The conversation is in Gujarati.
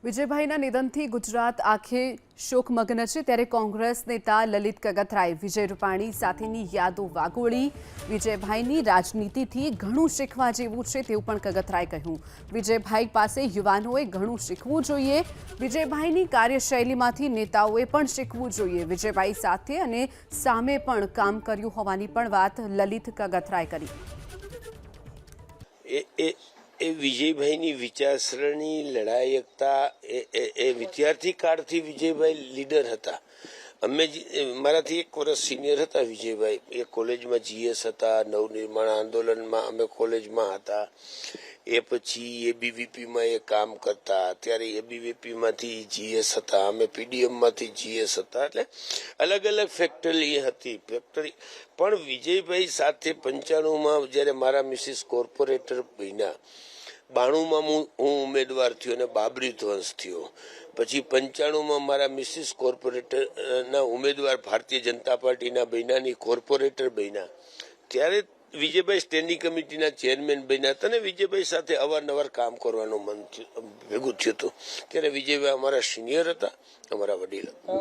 વિજયભાઈના નિધનથી ગુજરાત આખે શોકમગ્ન છે ત્યારે કોંગ્રેસ નેતા લલિત કગથરાએ વિજય રૂપાણી સાથેની યાદો વાગોળી વિજયભાઈની રાજનીતિથી ઘણું શીખવા જેવું છે તેવું પણ કગથરાએ કહ્યું। વિજયભાઈ પાસે યુવાનોએ ઘણું શીખવું જોઈએ। વિજયભાઈની કાર્યશૈલીમાંથી નેતાઓએ પણ શીખવું જોઈએ। વિજયભાઈ સાથે અને સામે પણ કામ કર્યું હોવાની પણ વાત લલિત કગથરાએ કરી। વિજયભાઈની વિચારસરણી લડાયકતા એ વિદ્યાર્થી કાળથી વિજયભાઈ લીડર હતા। અમે મારાથી 1 વર્ષ સિનિયર હતા વિજયભાઈ। એ કોલેજમાં જીએસ હતા, નવનિર્માણ આંદોલનમાં અમે કોલેજમાં હતા। એ પછી એબીવીપીમાં એ કામ કરતા, ત્યારે એબીવીપીમાંથી જીએસ હતા, અમે પીડીએમમાંથી જીએસ હતા। એટલે અલગ અલગ ફેક્ટરી હતી ફેક્ટરી પણ વિજયભાઈ સાથે 95માં જ્યારે મારા મિસિસ કોર્પોરેટર બન્યા, 92માં હું ઉમેદવાર થયો અને બાબરી ધ્વંસ થયો, પછી 95માં મારા મિસિસ કોર્પોરેટરના ઉમેદવાર ભારતીય જનતા પાર્ટીના બન્યાની કોર્પોરેટર બન્યા, ત્યારે વિજયભાઈ સ્ટેન્ડિંગ કમિટીના ચેરમેન બન્યા હતા અને વિજયભાઈ સાથે અવારનવાર કામ કરવાનું મન ભેગું થયું હતું। ત્યારે વિજયભાઈ અમારા સિનિયર હતા, અમારા વડીલ હતા।